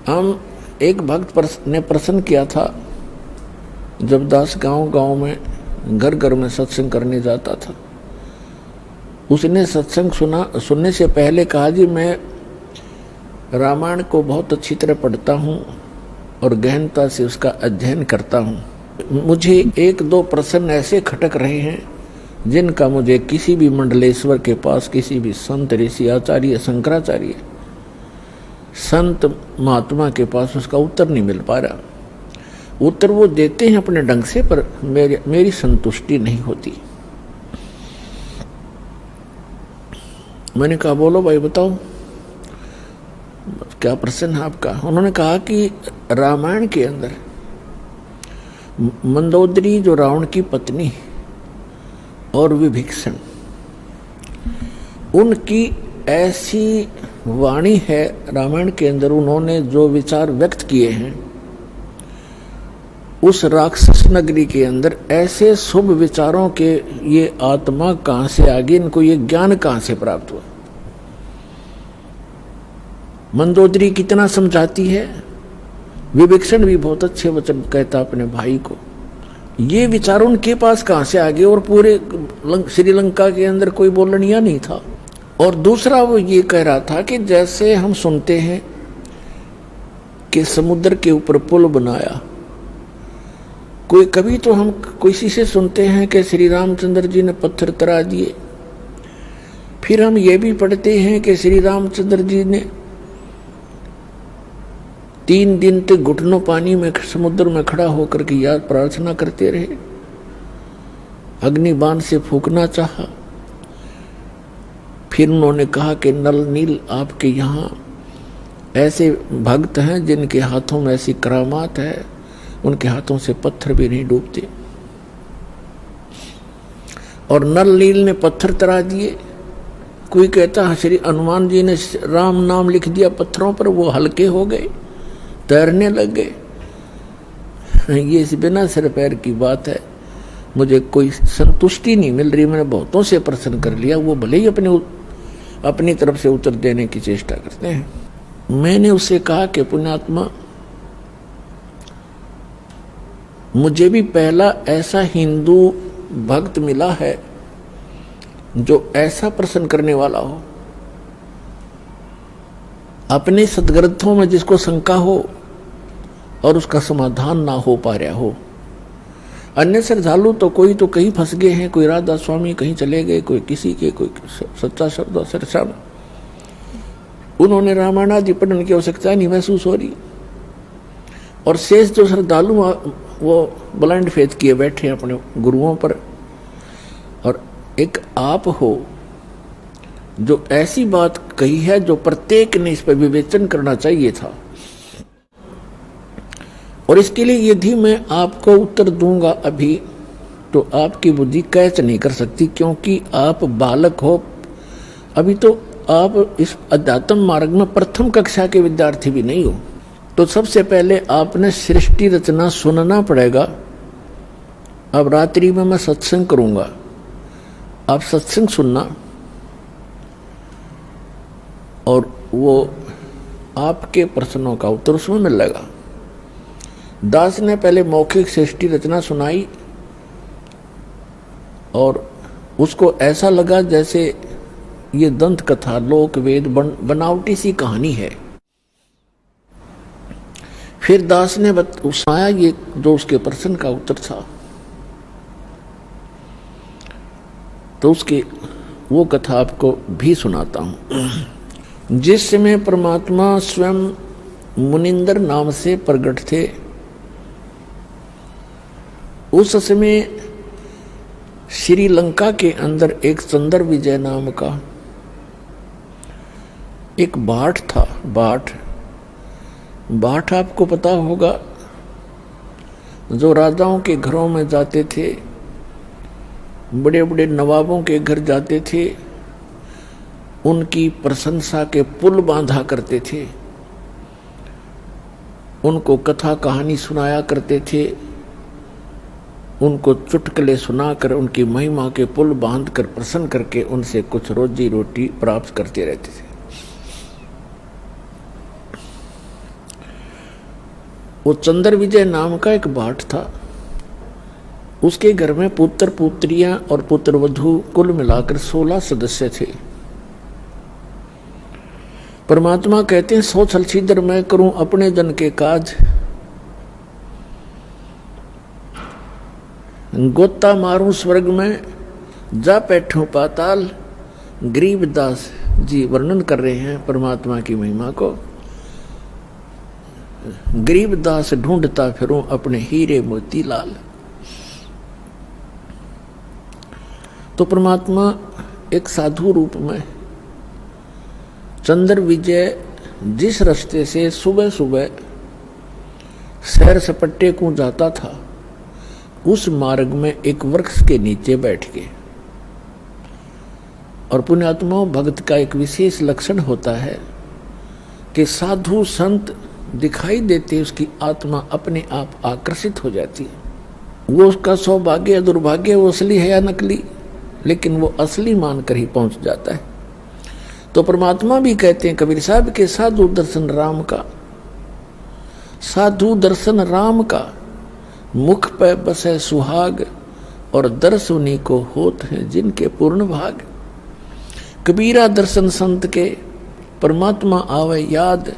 हम एक भक्त ने प्रश्न किया था, जब दास गांव में घर घर में सत्संग करने जाता था, उसने सत्संग सुनने से पहले कहा, जी मैं रामायण को बहुत अच्छी तरह पढ़ता हूँ और गहनता से उसका अध्ययन करता हूँ। मुझे एक दो प्रश्न ऐसे खटक रहे हैं जिनका मुझे किसी भी मंडलेश्वर के पास, किसी भी संत ऋषि आचार्य शंकराचार्य संत महात्मा के पास उसका उत्तर नहीं मिल पा रहा। उत्तर वो देते हैं अपने ढंग से, पर मेरी संतुष्टि नहीं होती। मैंने कहा बोलो भाई बताओ क्या प्रश्न है आपका। उन्होंने कहा कि रामायण के अंदर मंदोदरी जो रावण की पत्नी और विभीषण, उनकी ऐसी वाणी है रामायण के अंदर, उन्होंने जो विचार व्यक्त किए हैं उस राक्षस नगरी के अंदर, ऐसे शुभ विचारों के ये आत्मा कहां से आ गई, इनको ये ज्ञान कहां से प्राप्त हुआ। मंदोदरी कितना समझाती है, विभीषण भी बहुत अच्छे वचन कहता अपने भाई को, ये विचार उनके पास कहां से आ गए। और पूरे श्रीलंका के अंदर कोई बोलनिया नहीं था। और दूसरा वो ये कह रहा था कि जैसे हम सुनते हैं कि समुद्र के ऊपर पुल बनाया, कोई कभी तो हम किसी से सुनते हैं कि श्री रामचंद्र जी ने पत्थर तरा दिए, फिर हम ये भी पढ़ते हैं कि श्री रामचंद्र जी ने 3 दिन तक घुटनों पानी में समुद्र में खड़ा होकर के याद प्रार्थना करते रहे, अग्निबाण से फूंकना चाहा। फिर उन्होंने कहा कि नल नील आपके यहाँ ऐसे भक्त हैं जिनके हाथों में ऐसी करामात है, उनके हाथों से पत्थर भी नहीं डूबते। और नल नील ने पत्थर तरा दिए। कोई कहता है श्री हनुमान जी ने राम नाम लिख दिया पत्थरों पर, वो हल्के हो गए, तैरने लग गए। ये बिना सिर पैर की बात है। मुझे कोई संतुष्टि नहीं मिल रही। मैंने बहुतों से प्रश्न कर लिया, वो भले ही अपनी तरफ से उत्तर देने की चेष्टा करते हैं। मैंने उससे कहा कि पुण्यात्मा, मुझे भी पहला ऐसा हिंदू भक्त मिला है जो ऐसा प्रश्न करने वाला हो, अपने सदग्रंथों में जिसको शंका हो और उसका समाधान ना हो पा रहा हो। अन्य श्रद्धालु तो कोई तो कहीं फंस गए हैं, कोई राधा स्वामी कहीं चले गए, कोई किसी के, कोई सच्चा शब्द सरसाम, उन्होंने रामायण आदि पढ़ने की आवश्यकता नहीं महसूस हो रही। और शेष जो श्रद्धालु वो ब्लाइंड फेथ किए बैठे अपने गुरुओं पर। और एक आप हो जो ऐसी बात कही है जो प्रत्येक ने इस पर विवेचन करना चाहिए था। और इसके लिए यदि मैं आपको उत्तर दूंगा अभी, तो आपकी बुद्धि कैच नहीं कर सकती, क्योंकि आप बालक हो अभी, तो आप इस अध्यात्म मार्ग में प्रथम कक्षा के विद्यार्थी भी नहीं हो। तो सबसे पहले आपने सृष्टि रचना सुनना पड़ेगा। अब रात्रि में मैं सत्संग करूंगा, आप सत्संग सुनना, और वो आपके प्रश्नों का उत्तर उसमें मिलेगा। दास ने पहले मौखिक सृष्टि रचना सुनाई और उसको ऐसा लगा जैसे ये दंत कथा, लोक वेद बनावटी सी कहानी है। फिर दास ने सुनाया ये जो उसके प्रश्न का उत्तर था, तो उसकी वो कथा आपको भी सुनाता हूं। जिस समय परमात्मा स्वयं मुनिंदर नाम से प्रकट थे, उस समय श्रीलंका के अंदर एक चंद्र विजय नाम का एक भाट था। भाट आपको पता होगा, जो राजाओं के घरों में जाते थे, बड़े बड़े नवाबों के घर जाते थे, उनकी प्रशंसा के पुल बांधा करते थे, उनको कथा कहानी सुनाया करते थे, उनको चुटकुले सुनाकर उनकी महिमा के पुल बांधकर प्रसन्न करके उनसे कुछ रोजी रोटी प्राप्त करते रहते थे। वो चंद्र विजय नाम का एक भाट था। उसके घर में पुत्र पुत्रियां और पुत्र वधू कुल मिलाकर 16 सदस्य थे। परमात्मा कहते हैं, सो छल छिद्र मैं करूं अपने जन के काज, गोता मारूं स्वर्ग में जा बैठूं पाताल। गरीबदास जी वर्णन कर रहे हैं परमात्मा की महिमा को। गरीबदास ढूंढता फिरूं अपने हीरे मोती लाल। तो परमात्मा एक साधु रूप में चंद्र विजय जिस रास्ते से सुबह सुबह सैर सपट्टे को जाता था, उस मार्ग में एक वृक्ष के नीचे बैठ के, और पुण्यात्माओं भक्त का एक विशेष लक्षण होता है कि साधु संत दिखाई देते उसकी आत्मा अपने आप आकर्षित हो जाती है। वो उसका सौभाग्य या दुर्भाग्य, वो असली है या नकली, लेकिन वो असली मानकर ही पहुंच जाता है। तो परमात्मा भी कहते हैं कबीर साहब के साधु दर्शन राम का, साधु दर्शन राम का, मुख पे बसे सुहाग, और दर्श उन्हीं को होत हैं जिनके पूर्ण भाग। कबीरा दर्शन संत के, परमात्मा आवे याद,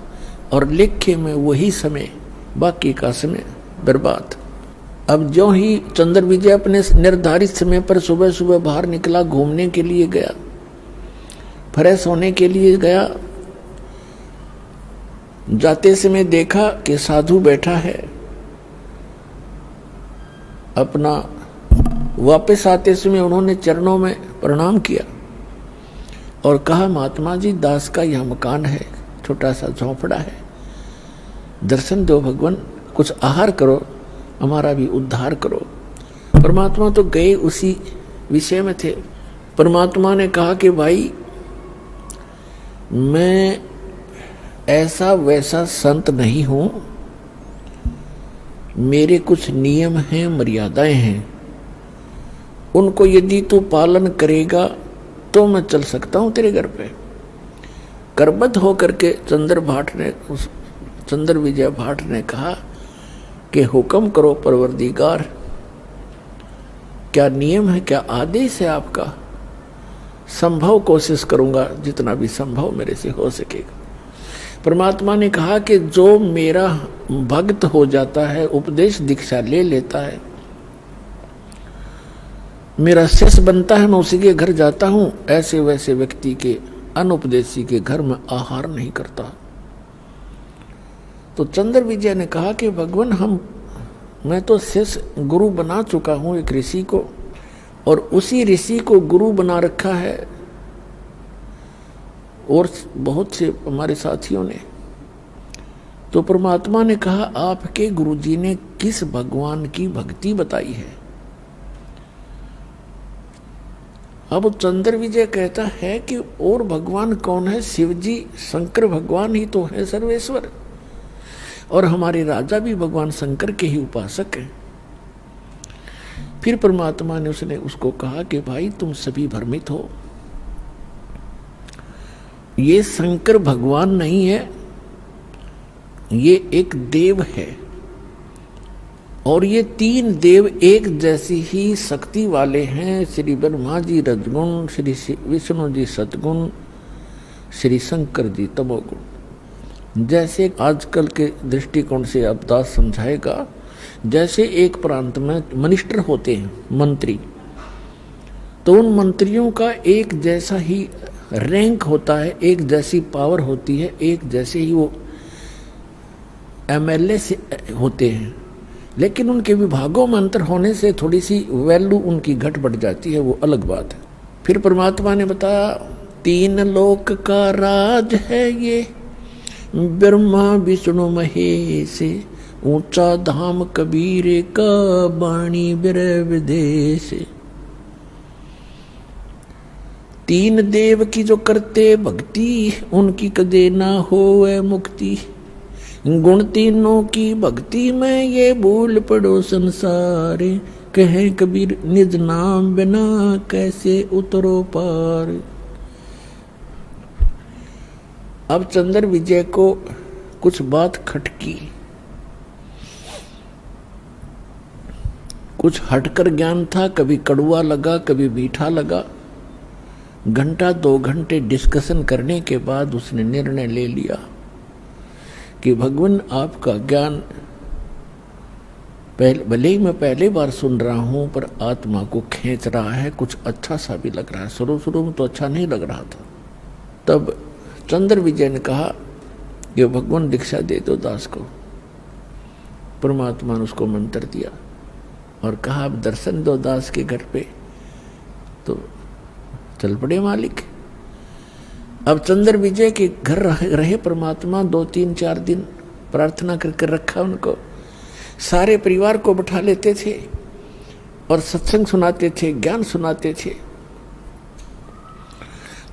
और लेखे में वही समय, बाकी का समय बर्बाद। अब जो ही चंद्र विजय अपने निर्धारित समय पर सुबह सुबह बाहर निकला, घूमने के लिए गया, फ्रेश होने के लिए गया। जाते समय देखा कि साधु बैठा है अपना। वापस आते समय उन्होंने चरणों में प्रणाम किया और कहा, महात्मा जी दास का यह मकान है, छोटा सा झोंपड़ा है, दर्शन दो भगवान, कुछ आहार करो, हमारा भी उद्धार करो। परमात्मा तो गए उसी विषय में थे। परमात्मा ने कहा कि भाई मैं ऐसा वैसा संत नहीं हूं, मेरे कुछ नियम हैं, मर्यादाएं हैं, उनको यदि तू पालन करेगा तो मैं चल सकता हूं तेरे घर पे। करबद्ध होकर के चंद्र विजय भाट ने कहा कि हुक्म करो परवरदिगार, क्या नियम है, क्या आदेश है आपका? संभव कोशिश करूंगा, जितना भी संभव मेरे से हो सकेगा। परमात्मा ने कहा कि जो मेरा भक्त हो जाता है, उपदेश दीक्षा ले लेता है, मेरा शिष्य बनता है, मैं उसी के घर जाता हूं, ऐसे वैसे व्यक्ति के, अनुपदेशी के घर में आहार नहीं करता। तो चंद्र विजय ने कहा कि भगवान मैं तो शिष्य गुरु बना चुका हूं एक ऋषि को, और उसी ऋषि को गुरु बना रखा है, और बहुत से हमारे साथियों ने। तो परमात्मा ने कहा, आपके गुरुजी ने किस भगवान की भक्ति बताई है? अब चंद्र विजय कहता है कि और भगवान कौन है? शिव जी, शंकर भगवान ही तो है सर्वेश्वर, और हमारे राजा भी भगवान शंकर के ही उपासक हैं। फिर परमात्मा ने उसको कहा कि भाई तुम सभी भ्रमित हो, ये शंकर भगवान नहीं है, ये एक देव है, और ये 3 देव एक जैसी ही शक्ति वाले हैं। श्री ब्रह्मा जी रजगुण, श्री विष्णु जी सतगुण, श्री शंकर जी तमोगुण। जैसे आजकल के दृष्टिकोण से अब दास समझाएगा, जैसे एक प्रांत में मिनिस्टर होते हैं, मंत्री, तो उन मंत्रियों का एक जैसा ही रैंक होता है, एक जैसी पावर होती है, एक जैसे ही वो एमएलए से होते हैं, लेकिन उनके विभागों में अंतर होने से थोड़ी सी वैल्यू उनकी घट बढ़ जाती है, वो अलग बात है। फिर परमात्मा ने बताया, 3 लोक का राज है ये, ब्रह्मा विष्णु महेश, ऊंचा धाम कबीर का बाणी बिरह विदेश। 3 देव की जो करते भक्ति, उनकी कदे ना होवे मुक्ति। गुण 3 की भक्ति में ये भूल पड़ो संसारे, कहे कबीर निज नाम बिना कैसे उतरो पार। अब चंद्र विजय को कुछ बात खटकी। कुछ हटकर ज्ञान था, कभी कड़वा लगा, कभी मीठा लगा। घंटा 2 घंटे डिस्कशन करने के बाद उसने निर्णय ले लिया कि भगवान आपका ज्ञान भले ही मैं पहली बार सुन रहा हूं, पर आत्मा को खींच रहा है, कुछ अच्छा सा भी लग रहा है। शुरू में तो अच्छा नहीं लग रहा था। तब चंद्र विजय ने कहा कि भगवान दीक्षा दे दो दास को। परमात्मा ने उसको मंत्र दिया और कहा अब दर्शन दो दास के घर पे। तो चल पड़े मालिक। अब चंद्र विजय के घर रहे परमात्मा 2, 3, 4 दिन, प्रार्थना करके रखा उनको। सारे परिवार को बैठा लेते थे और सत्संग सुनाते थे, ज्ञान सुनाते थे।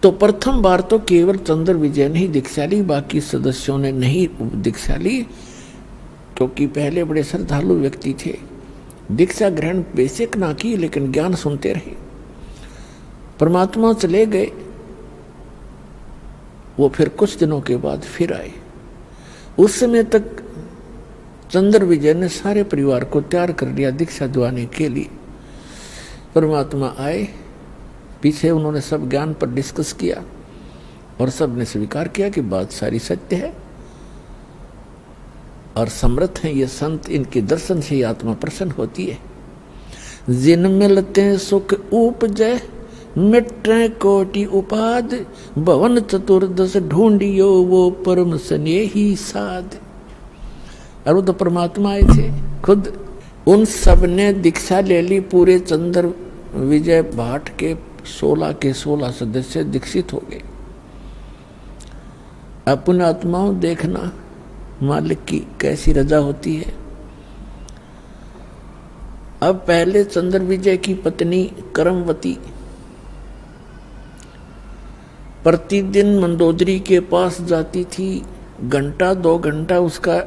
तो प्रथम बार तो केवल चंद्र विजय ने ही दीक्षा ली, बाकी सदस्यों ने नहीं दीक्षा ली, क्योंकि पहले बड़े श्रद्धालु व्यक्ति थे। दीक्षा ग्रहण बेशक ना की, लेकिन ज्ञान सुनते रहे। परमात्मा चले गए, वो फिर कुछ दिनों के बाद फिर आए। उस समय तक चंद्र विजय ने सारे परिवार को तैयार कर लिया दीक्षा दिवाने के लिए। परमात्मा आए, पीछे उन्होंने सब ज्ञान पर डिस्कस किया और सब ने स्वीकार किया कि बात सारी सत्य है और समर्थ हैं ये संत, इनके दर्शन से ही आत्मा प्रसन्न होती है। जिन मिलते सुख उपजय मिटे कोटि उपाद, भवन चतुर्दश ढूंढियो वो परम स्नेही साध। और वो तो परमात्मा आए थे खुद। उन सब ने दीक्षा ले ली। पूरे चंद्र विजय भाट के 16 के 16 सदस्य दीक्षित हो गए। अपने आत्माओं देखना मालिक की कैसी रजा होती है। अब पहले चंद्र विजय की पत्नी करमवती प्रतिदिन मंदोदरी के पास जाती थी, घंटा 2 घंटा उसका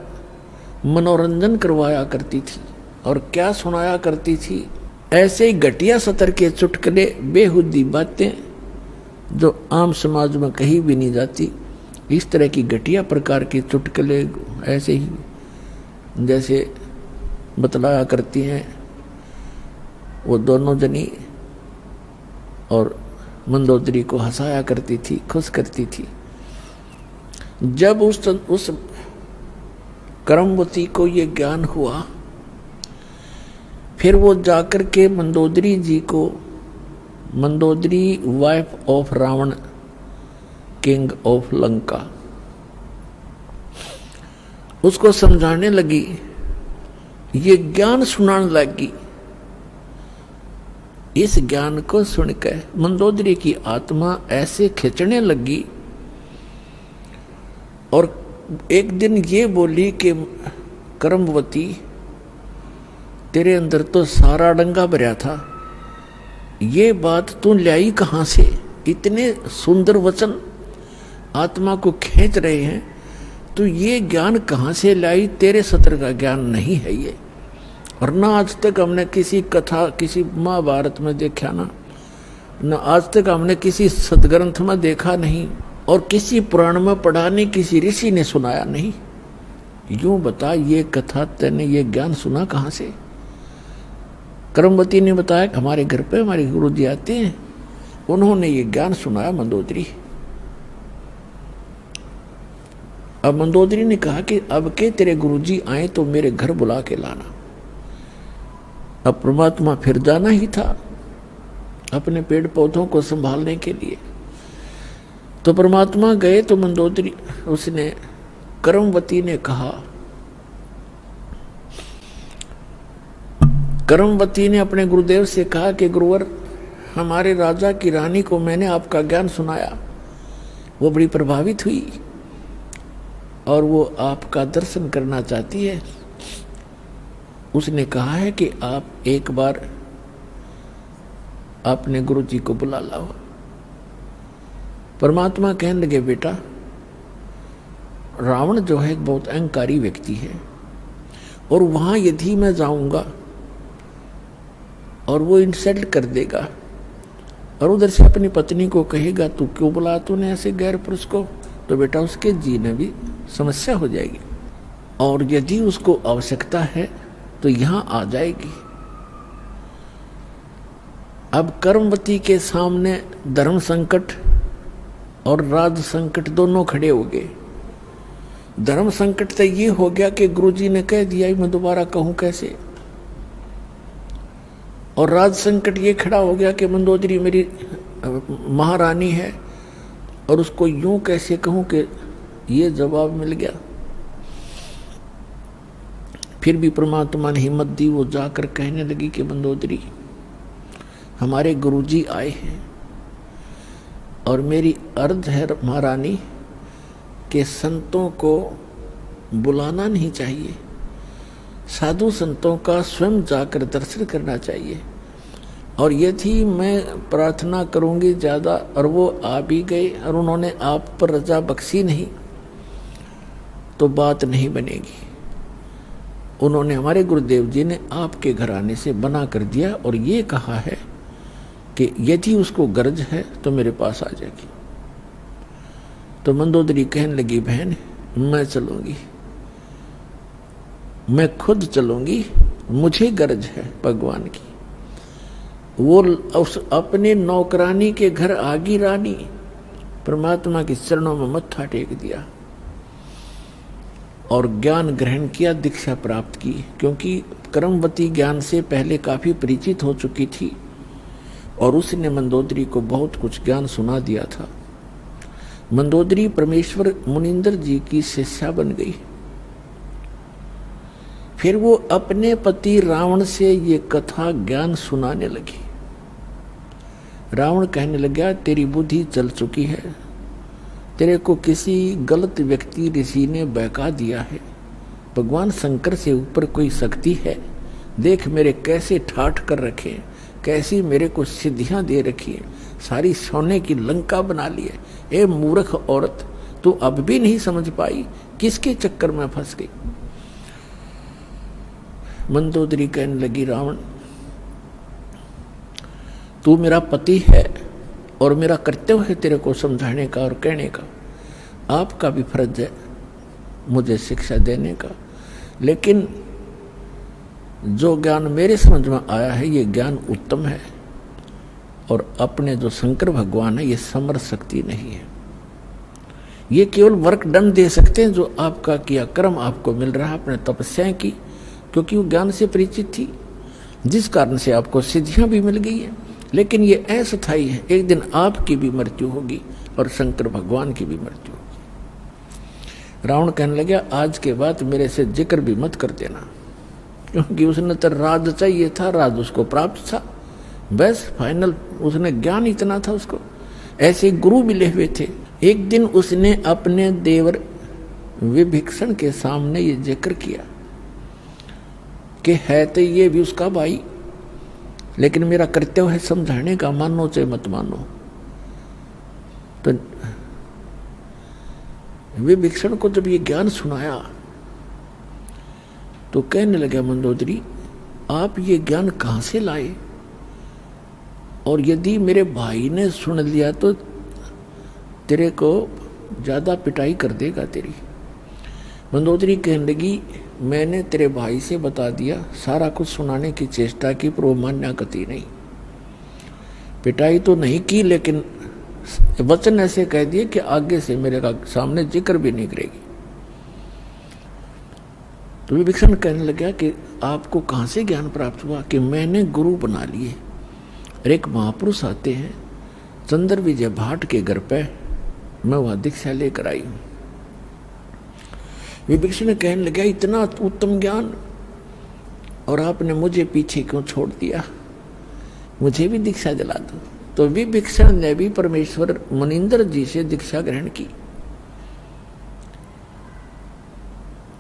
मनोरंजन करवाया करती थी। और क्या सुनाया करती थी? ऐसे ही घटिया सतर के चुटकुले, बेहुदी बातें जो आम समाज में कहीं भी नहीं जाती। इस तरह की घटिया प्रकार के चुटकुले ऐसे ही जैसे बतलाया करती हैं वो दोनों जनी, और मंदोदरी को हंसाया करती थी, खुश करती थी। जब उस करमवती को ये ज्ञान हुआ, फिर वो जाकर के मंदोदरी जी को, Mandodari wife of Ravan king of Lanka, उसको समझाने लगी, ये ज्ञान सुनाने लगी। इस ज्ञान को सुनकर मंदोदरी की आत्मा ऐसे खिंचने लगी और एक दिन ये बोली कि करमवती, तेरे अंदर तो सारा डंगा भरा था, ये बात तू लाई कहाँ से? इतने सुंदर वचन आत्मा को खींच रहे हैं, तो ये ज्ञान कहाँ से लाई? तेरे सत्र का ज्ञान नहीं है ये। और ना आज तक हमने किसी कथा, किसी महाभारत में देखा ना आज तक हमने किसी सदग्रंथ में देखा नहीं, और किसी पुराण में पढ़ा नहीं, किसी ऋषि ने सुनाया नहीं। यूं बता, ये कथा तेने ये ज्ञान सुना कहाँ से? करमवती ने बताया कि हमारे घर पे हमारे गुरु जी आते हैं, उन्होंने ये ज्ञान सुनाया मंदोदरी। अब मंदोदरी ने कहा कि अब के तेरे गुरुजी आए तो मेरे घर बुला के लाना। अब परमात्मा फिर जाना ही था अपने पेड़ पौधों को संभालने के लिए। तो परमात्मा गए तो मंदोदरी, उसने करमवती ने कहा, करमवती ने अपने गुरुदेव से कहा कि गुरुवर, हमारे राजा की रानी को मैंने आपका ज्ञान सुनाया, वो बड़ी प्रभावित हुई और वो आपका दर्शन करना चाहती है। उसने कहा है कि आप एक बार अपने गुरु जी को बुला लाओ। परमात्मा कहने लगे, बेटा, रावण जो है एक बहुत अहंकारी व्यक्ति है, और वहां यदि मैं जाऊंगा और वो इंसल्ट कर देगा और उधर से अपनी पत्नी को कहेगा तू क्यों बुलाया तूने ऐसे गैर पुरुष को, तो बेटा उसके जीने भी समस्या हो जाएगी। और यदि उसको आवश्यकता है तो यहाँ आ जाएगी। अब कर्मवती के सामने धर्म संकट और राज संकट दोनों खड़े हो गए। धर्म संकट तो ये हो गया कि गुरुजी ने कह दिया, मैं दोबारा कहूं कैसे, और राज संकट ये खड़ा हो गया कि मंदोदरी मेरी महारानी है और उसको यूं कैसे कहूं कि ये जवाब मिल गया। फिर भी परमात्मा ने हिम्मत दी, वो जाकर कहने लगी कि मंदोदरी हमारे गुरुजी आए हैं और मेरी अर्ज है महारानी कि संतों को बुलाना नहीं चाहिए, साधु संतों का स्वयं जाकर दर्शन करना चाहिए। और ये थी मैं प्रार्थना करूंगी ज़्यादा, और वो आ भी गए और उन्होंने आप पर रजा बख्शी नहीं तो बात नहीं बनेगी। उन्होंने, हमारे गुरुदेव जी ने आपके घराने से बना कर दिया और ये कहा है कि यदि उसको गरज है तो मेरे पास आ जाएगी। तो मंदोदरी कहने लगी, बहन मैं चलूंगी, मैं खुद चलूंगी, मुझे गरज है भगवान की। वो उस अपने नौकरानी के घर आगी रानी, परमात्मा के चरणों में मत्था टेक दिया और ज्ञान ग्रहण किया, दीक्षा प्राप्त की। क्योंकि कर्मवती ज्ञान से पहले काफी परिचित हो चुकी थी और उसने मंदोदरी को बहुत कुछ ज्ञान सुना दिया था। मंदोदरी परमेश्वर मुनिंदर जी की शिष्या बन गई। फिर वो अपने पति रावण से ये कथा ज्ञान सुनाने लगी। रावण कहने लगा, तेरी बुद्धि चल चुकी है, तेरे को किसी गलत व्यक्ति ऋषि ने बहका दिया है। भगवान शंकर से ऊपर कोई शक्ति है, देख मेरे कैसे ठाठ कर रखे, कैसी मेरे को सिद्धियां दे रखी है, सारी सोने की लंका बना ली है। ए मूर्ख औरत, तू अब भी नहीं समझ पाई, किसके चक्कर में फंस गई। मंदोदरी कहने लगी, रावण तू मेरा पति है और मेरा कर्तव्य है तेरे को समझाने का और कहने का, आपका भी फर्ज है मुझे शिक्षा देने का। लेकिन जो ज्ञान मेरे समझ में आया है ये ज्ञान उत्तम है और अपने जो शंकर भगवान है ये समर्थ शक्ति नहीं है। ये केवल वर्क डन दे सकते हैं जो आपका किया कर्म आपको मिल रहा है अपने तपस्याएं की, क्योंकि वो ज्ञान से परिचित थी, जिस कारण से आपको सिद्धियां भी मिल गई है। लेकिन ये अस्थायी है, एक दिन आपकी भी मृत्यु होगी और शंकर भगवान की भी मृत्यु होगी। रावण कहने लगा, आज के बाद मेरे से जिक्र भी मत कर देना, क्योंकि उसने तो राज चाहिए था, राज उसको प्राप्त था, बस फाइनल उसने ज्ञान इतना था उसको। ऐसे गुरु मिले हुए थे। एक दिन उसने अपने देवर विभीषण के सामने ये जिक्र किया कि है तो ये भी उसका भाई, लेकिन मेरा कर्तव्य है समझाने का, मानो चाहे मत मानो। तो विभीषण को जब ये ज्ञान सुनाया तो कहने लगा, मंदोदरी आप ये ज्ञान कहां से लाए, और यदि मेरे भाई ने सुन लिया तो तेरे को ज्यादा पिटाई कर देगा तेरी। मंदोदरी कहने लगी, मैंने तेरे भाई से बता दिया, सारा कुछ सुनाने की चेष्टा की, पर वो मान्य गति नहीं। पिटाई तो नहीं की, लेकिन वचन ऐसे कह दिए कि आगे से मेरे का सामने जिक्र भी नहीं करेगी। तो विभीषण कहने लगा कि आपको कहां से ज्ञान प्राप्त हुआ कि मैंने गुरु बना लिए। और एक महापुरुष आते हैं चंद्र विजय भाट के घर पे, मैं वहां दीक्षा लेकर आई हूं। विभीषण कहने लगा, इतना उत्तम ज्ञान और आपने मुझे पीछे क्यों छोड़ दिया, मुझे भी दीक्षा दिला दो। तो विभीषण ने भी परमेश्वर मुनिंदर जी से दीक्षा ग्रहण की।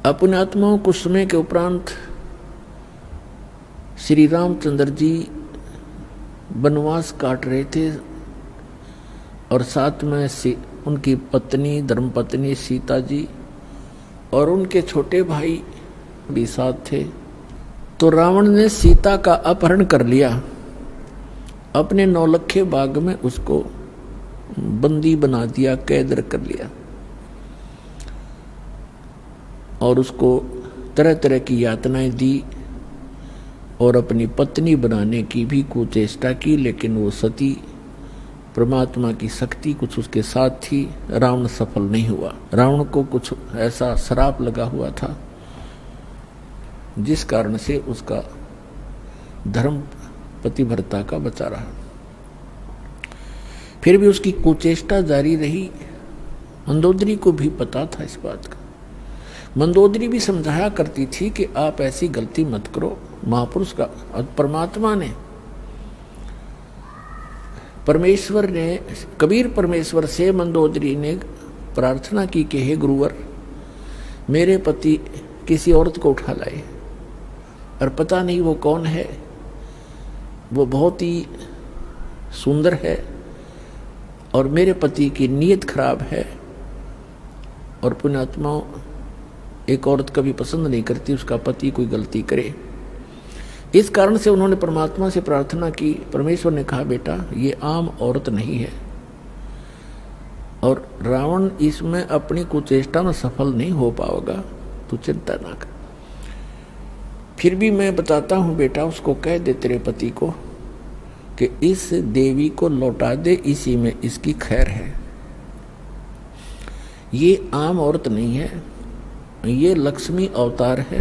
अपने आत्माओं कुछ समय के उपरांत श्री रामचंद्र जी वनवास काट रहे थे और साथ में उनकी पत्नी धर्मपत्नी सीता जी और उनके छोटे भाई भी साथ थे। तो रावण ने सीता का अपहरण कर लिया, अपने नौलखे बाग में उसको बंदी बना दिया, कैद कर लिया और उसको तरह तरह की यातनाएं दी। और अपनी पत्नी बनाने की भी कुचेष्टा की, लेकिन वो सती परमात्मा की शक्ति कुछ उसके साथ थी। रावण सफल नहीं हुआ। रावण को कुछ ऐसा श्राप लगा हुआ था जिस कारण से उसका धर्म पतिव्रता का बचा रहा। फिर भी उसकी कुचेष्टा जारी रही। मंदोदरी को भी पता था इस बात का। मंदोदरी भी समझाया करती थी कि आप ऐसी गलती मत करो। महापुरुष का परमात्मा ने, परमेश्वर ने, कबीर परमेश्वर से मंदोदरी ने प्रार्थना की कि हे गुरुवर, मेरे पति किसी औरत को उठा लाए और पता नहीं वो कौन है, वो बहुत ही सुंदर है और मेरे पति की नीयत खराब है और पुण्यात्माओं एक औरत कभी पसंद नहीं करती उसका पति कोई गलती करे। इस कारण से उन्होंने परमात्मा से प्रार्थना की। परमेश्वर ने कहा बेटा ये आम औरत नहीं है और रावण इसमें अपनी कुचेष्टा में सफल नहीं हो पाएगा, तू चिंता ना कर। फिर भी मैं बताता हूं बेटा, उसको कह दे तेरे पति को कि इस देवी को लौटा दे, इसी में इसकी खैर है। ये आम औरत नहीं है, ये लक्ष्मी अवतार है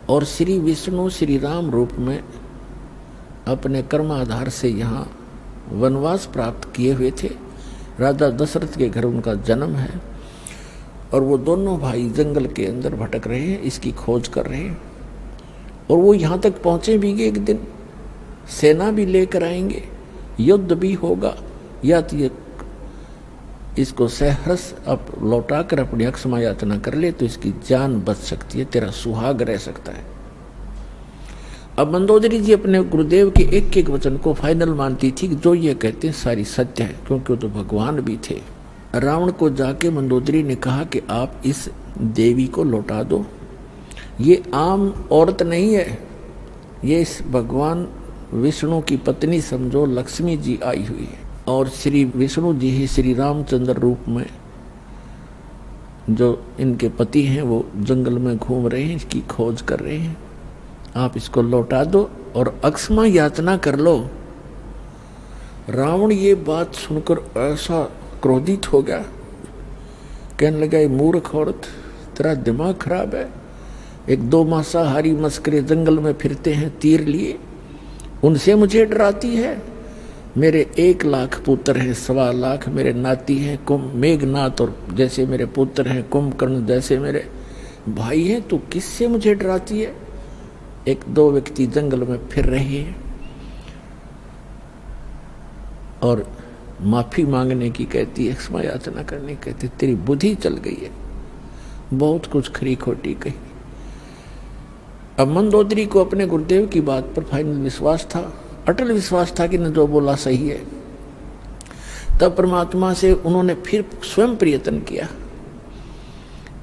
और श्री विष्णु श्री राम रूप में अपने कर्माधार से यहाँ वनवास प्राप्त किए हुए थे। राजा दशरथ के घर उनका जन्म है और वो दोनों भाई जंगल के अंदर भटक रहे हैं, इसकी खोज कर रहे हैं और वो यहाँ तक पहुँचे भी एक दिन, सेना भी लेकर आएंगे, युद्ध भी होगा, या तो ये इसको सहर्ष अब लौटा कर अपनी अक्षमा याचना कर ले तो इसकी जान बच सकती है, तेरा सुहाग रह सकता है। अब मंदोदरी जी अपने गुरुदेव के एक एक वचन को फाइनल मानती थी कि जो ये कहते हैं सारी सत्य है, क्योंकि वो तो भगवान भी थे। रावण को जाके मंदोदरी ने कहा कि आप इस देवी को लौटा दो, ये आम औरत नहीं है, ये इस भगवान विष्णु की पत्नी समझो, लक्ष्मी जी आई हुई है और श्री विष्णु जी ही श्री रामचंद्र रूप में जो इनके पति हैं वो जंगल में घूम रहे हैं, इसकी खोज कर रहे हैं। आप इसको लौटा दो और अक्षमा याचना कर लो। रावण ये बात सुनकर ऐसा क्रोधित हो गया, कहने लगा ये मूर्ख औरत, तेरा दिमाग खराब है। एक दो मांसाहारी मस्करे जंगल में फिरते हैं तीर लिए, उनसे मुझे डराती है। मेरे 1 लाख पुत्र हैं, 1.25 लाख मेरे नाती हैं, मेघनाथ और जैसे मेरे पुत्र हैं, कुंभकर्ण जैसे मेरे भाई हैं, तो किससे मुझे डराती है। 1-2 व्यक्ति जंगल में फिर रहे हैं और माफी मांगने की कहती है, क्षमा याचना करने की कहती, तेरी बुद्धि चल गई है, बहुत कुछ खरी खोटी कही। अब मंदोदरी को अपने गुरुदेव की बात पर फाइनल विश्वास था, अटल विश्वास था कि न जो बोला सही है। तब परमात्मा से उन्होंने फिर स्वयं प्रयत्न किया।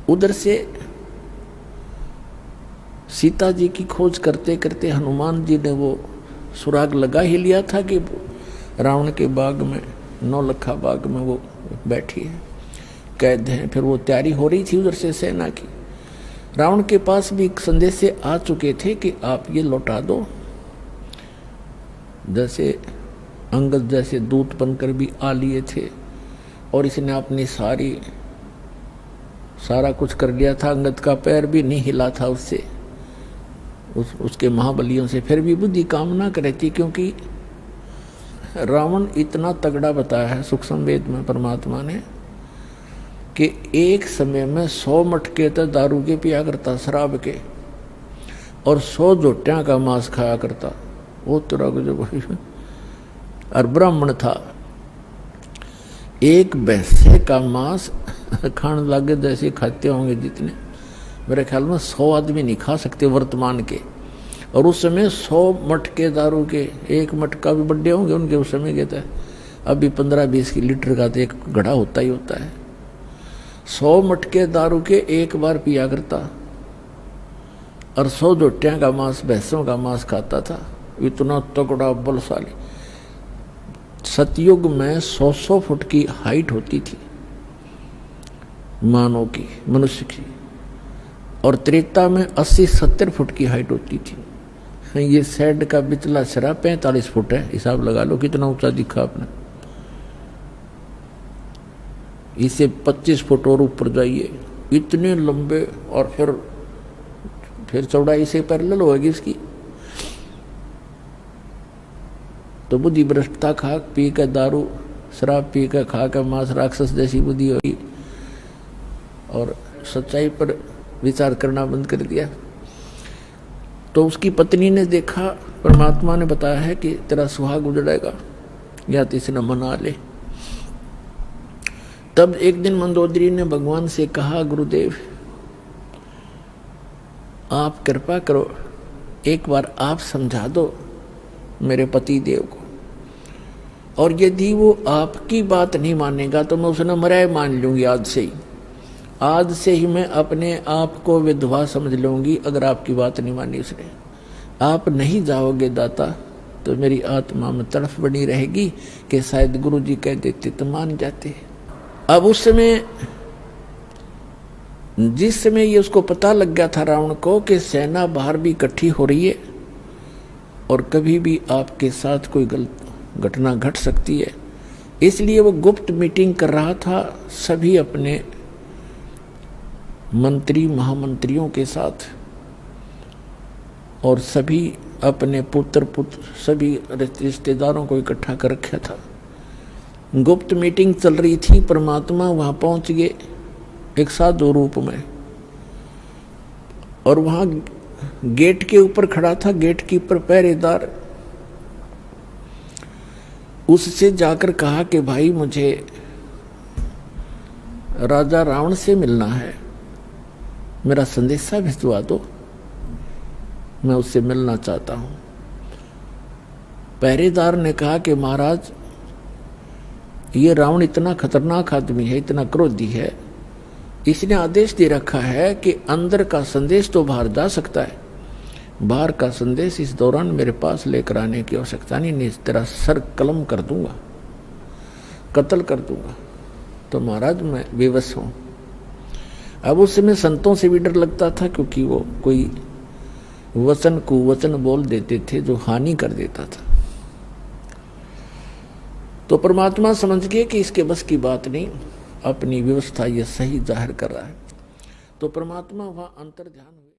उधर से सीता जी की खोज करते करते हनुमान जी ने वो सुराग लगा ही लिया था कि रावण के बाग में, 9 लखा बाग में वो बैठी है, कैद है। फिर वो तैयारी हो रही थी उधर से सेना की। रावण के पास भी एक संदेश से आ चुके थे कि आप ये लौटा दो। जैसे अंगद जैसे दूत बनकर भी आ लिए थे और इसने अपनी सारा कुछ कर लिया था। अंगद का पैर भी नहीं हिला था उससे, उसके महाबलियों से। फिर भी बुद्धि काम ना करे थी, क्योंकि रावण इतना तगड़ा बताया है सूक्ष्म वेद में परमात्मा ने कि एक समय में 100 मटके तो दारू के पिया करता, शराब के, और 100 जोटियां का मांस खाया करता। वो तरह को जो और ब्राह्मण था, एक भैंसे का मांस खाने लगे जैसे खाते होंगे जितने, मेरे ख्याल में 100 आदमी नहीं खा सकते वर्तमान के। और उस समय 100 मटके दारू के, एक मटका भी बड्डे होंगे उनके उस समय के थे। अभी 15-20 लीटर का तो एक घड़ा होता ही होता है। 100 मटके दारू के एक बार पिया करता और 100 जोटियां का मांस, भैंसों का मांस खाता था। इतना तगड़ा बलशाली। सतयुग में 100 फुट की हाइट होती थी मानव की, मनुष्य की, और त्रेता में 80-70 फुट की हाइट होती थी। ये शेड का बिचला सिरा 45 फुट है, हिसाब लगा लो कितना ऊंचा दिखा आपने। इसे 25 फुट और ऊपर जाइए, इतने लंबे, और फिर चौड़ाई से पैरेलल होगी इसकी। तो बुद्धि भ्रष्टता खा पी कर, दारू शराब पी कर, खा कर मांस राक्षस जैसी बुद्धि होगी, और सच्चाई पर विचार करना बंद कर दिया। तो उसकी पत्नी ने देखा, परमात्मा ने बताया है कि तेरा सुहाग उजड़ेगा या तो इसे न मना ले। तब एक दिन मंदोदरी ने भगवान से कहा, गुरुदेव आप कृपा करो, एक बार आप समझा दो मेरे पति देव को, और यदि वो आपकी बात नहीं मानेगा तो मैं उसे न मराए मान लूंगी। आज से ही मैं अपने आप को विधवा समझ लूंगी अगर आपकी बात नहीं मानी उसने। आप नहीं जाओगे दाता तो मेरी आत्मा में तड़फ बनी रहेगी कि शायद गुरु जी कह देते तो मान जाते। अब उस समय, जिस समय ये उसको पता लग गया था रावण को कि सेना बाहर भी इकट्ठी हो रही है और कभी भी आपके साथ कोई गलत घटना घट सकती है, इसलिए वो गुप्त मीटिंग कर रहा था सभी अपने मंत्री महामंत्रियों के साथ, और सभी अपने पुत्र सभी रिश्तेदारों को इकट्ठा कर रखा था। गुप्त मीटिंग चल रही थी। परमात्मा वहां पहुंच गए एक साधु रूप में, और वहां गेट के ऊपर खड़ा था गेट कीपर पहरेदार। उससे जाकर कहा कि भाई मुझे राजा रावण से मिलना है, मेरा संदेशा भिजवा दो, मैं उससे मिलना चाहता हूं। पहरेदार ने कहा कि महाराज ये रावण इतना खतरनाक आदमी है, इतना क्रोधी है, इसने आदेश दे रखा है कि अंदर का संदेश तो बाहर जा सकता है, बाहर का संदेश इस दौरान मेरे पास लेकर आने की आवश्यकता नहीं तेरा सर कलम कर दूंगा, कत्ल कर दूंगा। तो महाराज मैं विवश हूं। अब उस समय संतों से भी डर लगता था, क्योंकि वो कोई वचन कुवचन बोल देते थे जो हानि कर देता था। तो परमात्मा समझ गए कि इसके बस की बात नहीं, अपनी व्यवस्था ये सही जाहिर कर रहा है। तो परमात्मा वहां अंतर ध्यान हुए।